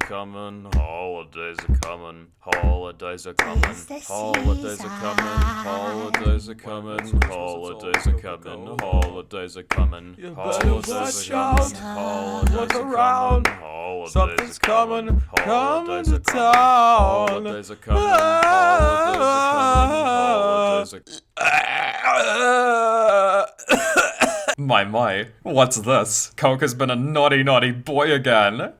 coming, holidays are coming, holidays are coming, holidays are coming, holidays are coming, holidays are coming, holidays are coming, holidays are coming, holidays are coming, something's coming, come to town, holidays are coming, holidays are coming, My, what's this? Coke has been a naughty boy again.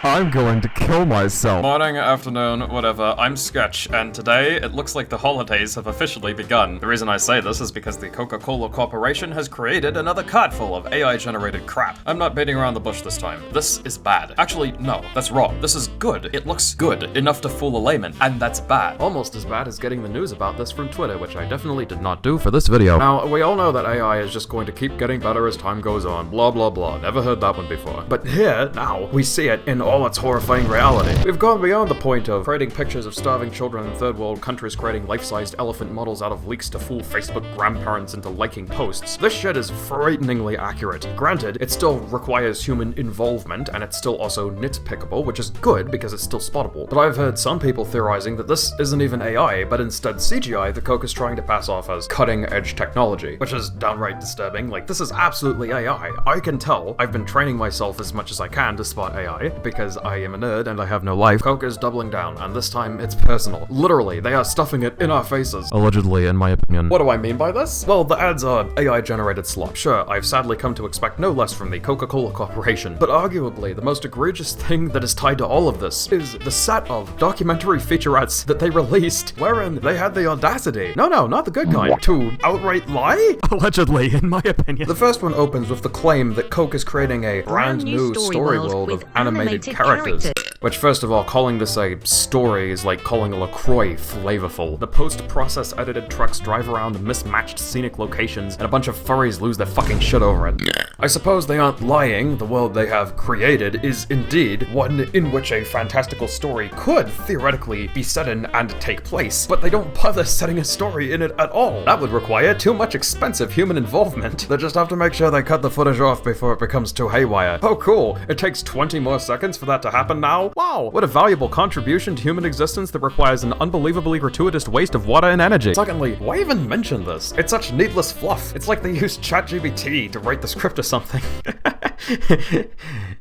I'm going to kill myself. Morning, afternoon, whatever, I'm Sketch, and today it looks like the holidays have officially begun. The reason I say this is because the Coca-Cola Corporation has created another cart full of AI-generated crap. I'm not beating around the bush this time. This is bad. Actually, no, that's wrong. This is good. It looks good, enough to fool a layman, and that's bad. Almost as bad as getting the news about this from Twitter, which I definitely did not do for this video. Now, we all know that AI is just going to keep getting better as time goes on, blah blah blah. Never heard that one before. But here, now, we see it in all its horrifying reality. We've gone beyond the point of creating pictures of starving children in third world countries creating life-sized elephant models out of leaks to fool Facebook grandparents into liking posts. This shit is frighteningly accurate. Granted, it still requires human involvement, and it's still also nitpickable, which is good because it's still spottable. But I've heard some people theorizing that this isn't even AI, but instead CGI that Coke is trying to pass off as cutting-edge technology, which is downright disturbing. Like, this is absolutely AI. I can tell. I've been training myself as much as I can to spot AI, because I am a nerd and I have no life. Coke is doubling down, and this time it's personal. Literally, they are stuffing it in our faces. Allegedly, in my opinion. What do I mean by this? Well, the ads are AI-generated slop. Sure, I've sadly come to expect no less from the Coca-Cola Corporation, but arguably the most egregious thing that is tied to all of this is the set of documentary featurettes that they released, wherein they had the audacity, no, not the good kind, to outright lie? Allegedly, in my opinion. The first one opens with the claim that Coke is creating a brand new story world of animated characters. Which, first of all, calling this a story is like calling a LaCroix flavorful. The post-process edited trucks drive around mismatched scenic locations, and a bunch of furries lose their fucking shit over it. I suppose they aren't lying. The world they have created is indeed one in which a fantastical story could theoretically be set in and take place, but they don't bother setting a story in it at all. That would require too much expensive human involvement. They just have to make sure they cut the footage off before it becomes too haywire. Oh cool, it takes 20 more seconds for that to happen now? Wow, what a valuable contribution to human existence that requires an unbelievably gratuitous waste of water and energy. Secondly, why even mention this? It's such needless fluff. It's like they used ChatGPT to write the script or something.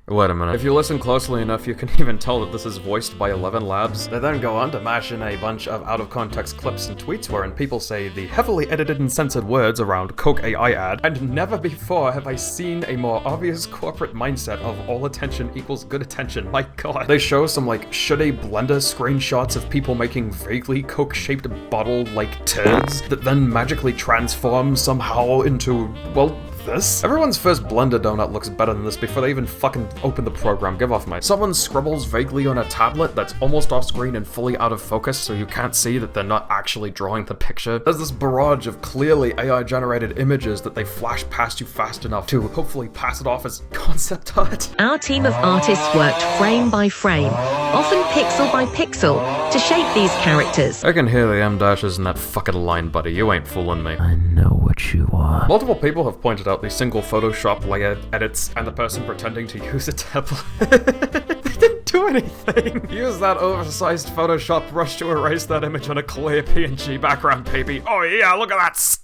Wait a minute. If you listen closely enough, you can even tell that this is voiced by 11 Labs. They then go on to mash in a bunch of out-of-context clips and tweets wherein people say the heavily edited and censored words around Coke AI ad, and never before have I seen a more obvious corporate mindset of all attention equals good attention. My god. They show some like shitty Blender screenshots of people making vaguely Coke-shaped bottle-like turds that then magically transform somehow into, well, this? Everyone's first Blender donut looks better than this before they even fucking open the program. Give off, mate. Someone scribbles vaguely on a tablet that's almost off screen and fully out of focus, so you can't see that they're not actually drawing the picture. There's this barrage of clearly AI-generated images that they flash past you fast enough to hopefully pass it off as concept art. Our team of artists worked frame by frame, often pixel by pixel, to shape these characters. I can hear the M-dashes in that fucking line, buddy. You ain't fooling me. I know what you are. Multiple people have pointed out the single Photoshop layer edits and the person pretending to use a tablet. They didn't do anything. Use that oversized Photoshop brush to erase that image on a clear PNG background, baby. Oh yeah, look at that skill!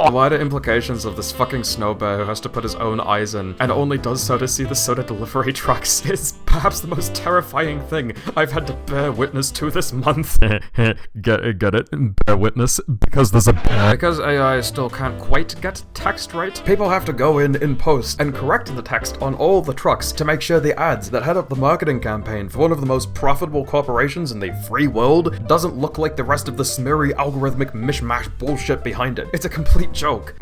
The wider implications of this fucking snow bear who has to put his own eyes in and only does so to see the soda delivery trucks is perhaps the most terrifying thing I've had to bear witness to this month. Get it? Bear witness? Because there's a bear. Because AI still can't quite get text right, people have to go in post and correct the text on all the trucks to make sure the ads that head up the marketing campaign for one of the most profitable corporations in the free world doesn't look like the rest of the smeary algorithmic mishmash bullshit behind it. It's a complete joke.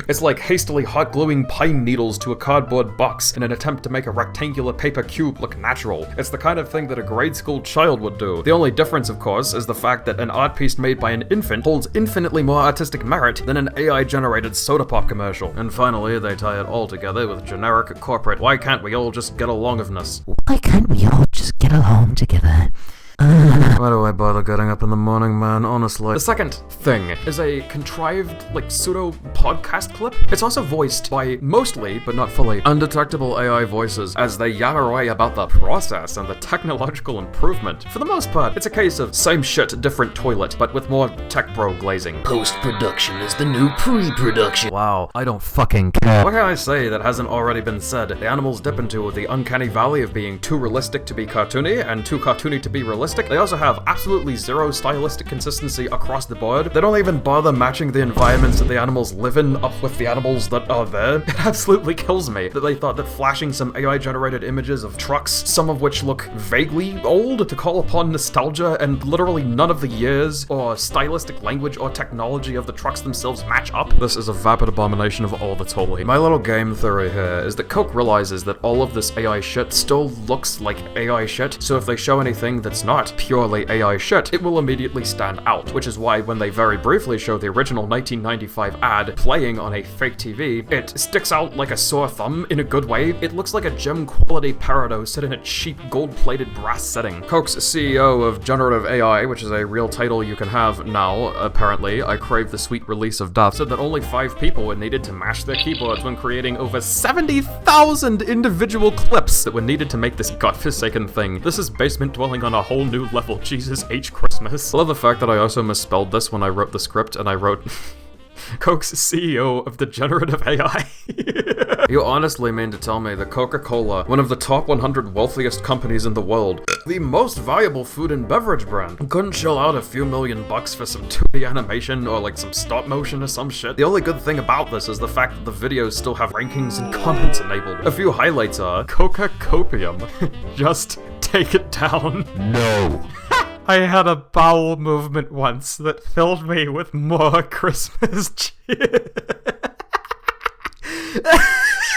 It's like hastily hot gluing pine needles to a cardboard box in an attempt to make a rectangular paper cube look natural. It's the kind of thing that a grade school child would do. The only difference, of course, is the fact that an art piece made by an infant holds infinitely more artistic merit than an AI-generated soda pop commercial. And finally, they tie it all together with generic corporate "why can't we all just get alongiveness?" Why can't we all just get along together? Why do I bother getting up in the morning, man? Honestly. The second thing is a contrived, pseudo podcast clip. It's also voiced by mostly, but not fully, undetectable AI voices as they yammer away about the process and the technological improvement. For the most part, it's a case of same shit, different toilet, but with more tech bro glazing. Post-production is the new pre-production. Wow, I don't fucking care. What can I say that hasn't already been said? The animals dip into the uncanny valley of being too realistic to be cartoony and too cartoony to be realistic. They also have absolutely zero stylistic consistency across the board. They don't even bother matching the environments that the animals live in up with the animals that are there. It absolutely kills me that they thought that flashing some AI-generated images of trucks, some of which look vaguely old, to call upon nostalgia, and literally none of the years or stylistic language or technology of the trucks themselves match up. This is a vapid abomination of all that's holy. My little game theory here is that Coke realizes that all of this AI shit still looks like AI shit, so if they show anything that's not purely AI shit, it will immediately stand out, which is why when they very briefly show the original 1995 ad playing on a fake TV, it sticks out like a sore thumb in a good way. It looks like a gem quality Parado set in a cheap gold-plated brass setting. Coke's CEO of generative AI, which is a real title you can have now, apparently, I crave the sweet release of death, said that only 5 people were needed to mash their keyboards when creating over 70,000 individual clips that were needed to make this godforsaken thing. This is basement dwelling on a whole new level. Jesus H. Christmas. I love the fact that I also misspelled this when I wrote the script, and I wrote Coke's CEO of the generative AI. You honestly mean to tell me that Coca-Cola, one of the top 100 wealthiest companies in the world, the most valuable food and beverage brand, couldn't shell out a few $1,000,000 for some 2D animation or some stop motion or some shit? The only good thing about this is the fact that the videos still have rankings and comments enabled. A few highlights are Coca-Copium. Just take it down. No. I had a bowel movement once that filled me with more Christmas cheer.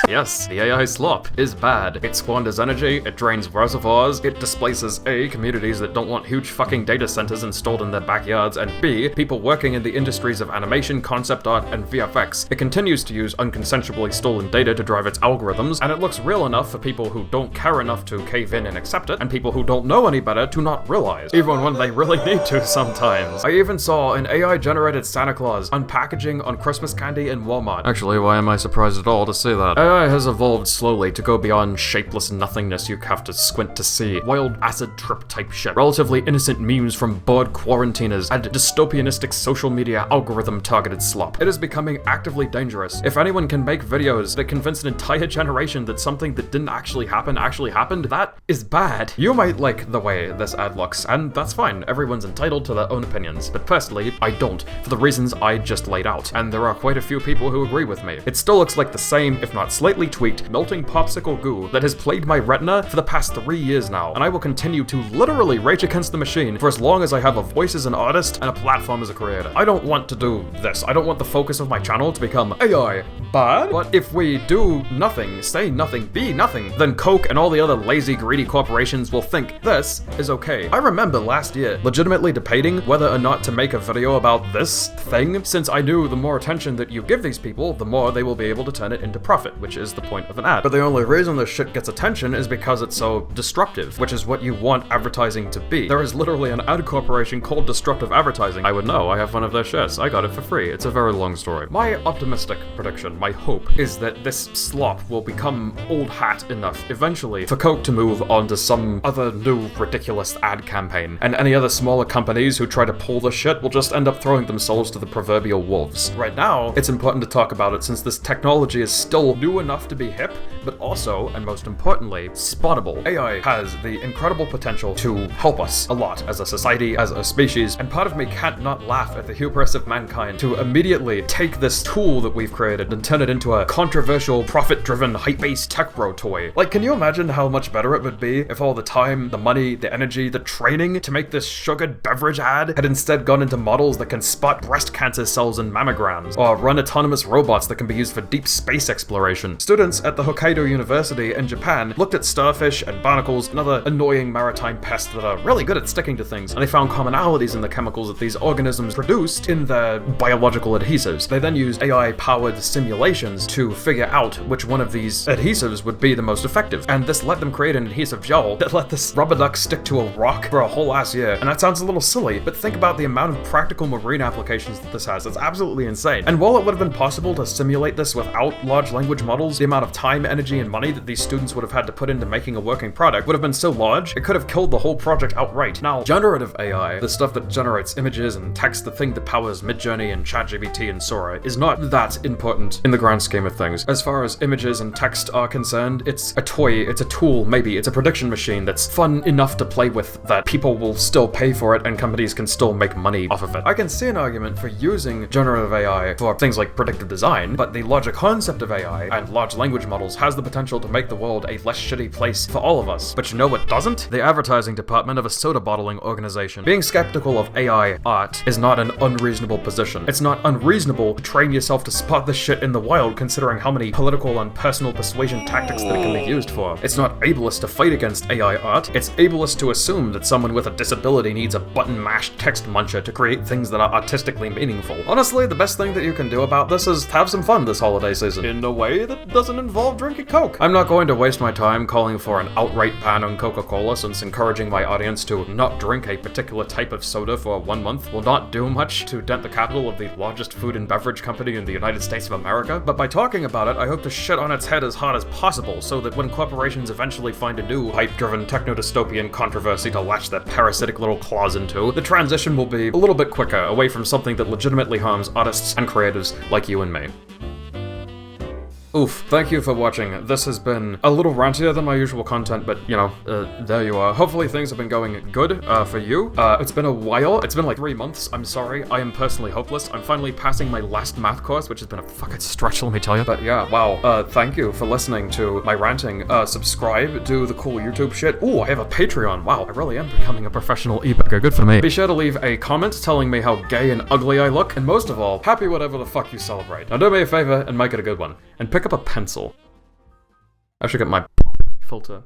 Yes, the AI slop is bad. It squanders energy, it drains reservoirs, it displaces A, communities that don't want huge fucking data centers installed in their backyards, and B, people working in the industries of animation, concept art, and VFX. It continues to use unconsensually stolen data to drive its algorithms, and it looks real enough for people who don't care enough to cave in and accept it, and people who don't know any better to not realize, even when they really need to sometimes. I even saw an AI-generated Santa Claus unpackaging on Christmas candy in Walmart. Actually, why am I surprised at all to see that? AI has evolved slowly to go beyond shapeless nothingness you have to squint to see. Wild acid trip type shit. Relatively innocent memes from bored quarantiners and dystopianistic social media algorithm targeted slop. It is becoming actively dangerous. If anyone can make videos that convince an entire generation that something that didn't actually happen actually happened, that is bad. You might like the way this ad looks, and that's fine. Everyone's entitled to their own opinions, but personally, I don't, for the reasons I just laid out, and there are quite a few people who agree with me. It still looks like the same, if not slightly tweaked, melting popsicle goo that has plagued my retina for the past 3 years now, and I will continue to literally rage against the machine for as long as I have a voice as an artist and a platform as a creator. I don't want to do this. I don't want the focus of my channel to become AI bad, but if we do nothing, say nothing, be nothing, then Coke and all the other lazy, greedy corporations will think this is okay. I remember last year legitimately debating whether or not to make a video about this thing, since I knew the more attention that you give these people, the more they will be able to turn it into profit, which is the point of an ad. But the only reason this shit gets attention is because it's so disruptive, which is what you want advertising to be. There is literally an ad corporation called Disruptive Advertising. I would know, I have one of their shirts. I got it for free. It's a very long story. My optimistic prediction, my hope, is that this slop will become old hat enough eventually for Coke to move on to some other new ridiculous ad campaign, and any other smaller companies who try to pull the shit will just end up throwing themselves to the proverbial wolves. Right now, it's important to talk about it since this technology is still new enough to be hip, but also, and most importantly, spottable. AI has the incredible potential to help us a lot as a society, as a species, and part of me can't not laugh at the hubris of mankind to immediately take this tool that we've created and turn it into a controversial, profit-driven, hype-based tech bro toy. Like, can you imagine how much better it would be if all the time, the money, the energy, the training to make this sugared beverage ad had instead gone into models that can spot breast cancer cells in mammograms, or run autonomous robots that can be used for deep space exploration? reason. Students at the Hokkaido University in Japan looked at starfish and barnacles and other annoying maritime pests that are really good at sticking to things, and they found commonalities in the chemicals that these organisms produced in their biological adhesives. They then used AI-powered simulations to figure out which one of these adhesives would be the most effective, and this let them create an adhesive gel that let this rubber duck stick to a rock for a whole ass year. And that sounds a little silly, but think about the amount of practical marine applications that this has. It's absolutely insane. And while it would have been possible to simulate this without large language models, the amount of time, energy, and money that these students would have had to put into making a working product would have been so large, it could have killed the whole project outright. Now, generative AI, the stuff that generates images and text, the thing that powers Midjourney and ChatGPT and Sora, is not that important in the grand scheme of things. As far as images and text are concerned, it's a toy, it's a tool, maybe, it's a prediction machine that's fun enough to play with that people will still pay for it and companies can still make money off of it. I can see an argument for using generative AI for things like predictive design, but the larger concept of AI and large language models has the potential to make the world a less shitty place for all of us. But you know what doesn't? The advertising department of a soda bottling organization. Being skeptical of AI art is not an unreasonable position. It's not unreasonable to train yourself to spot this shit in the wild, considering how many political and personal persuasion tactics that it can be used for. It's not ableist to fight against AI art. It's ableist to assume that someone with a disability needs a button-mashed text muncher to create things that are artistically meaningful. Honestly, the best thing that you can do about this is have some fun this holiday season, in a way that doesn't involve drinking Coke. I'm not going to waste my time calling for an outright ban on Coca-Cola, since encouraging my audience to not drink a particular type of soda for 1 month will not do much to dent the capital of the largest food and beverage company in the United States of America. But by talking about it, I hope to shit on its head as hard as possible, so that when corporations eventually find a new hype-driven techno-dystopian controversy to latch their parasitic little claws into, the transition will be a little bit quicker, away from something that legitimately harms artists and creatives like you and me. Oof, thank you for watching. This has been a little rantier than my usual content, but, you know, there you are. Hopefully things have been going good, for you. It's been a while. It's been like 3 months. I'm sorry. I am personally hopeless. I'm finally passing my last math course, which has been a fucking stretch, let me tell you. But yeah, wow. Thank you for listening to my ranting. Subscribe, do the cool YouTube shit. Ooh, I have a Patreon. Wow, I really am becoming a professional e-booker. Good for me. Be sure to leave a comment telling me how gay and ugly I look, and most of all, happy whatever the fuck you celebrate. Now do me a favor and make it a good one. And pick up a pencil. I should get my filter.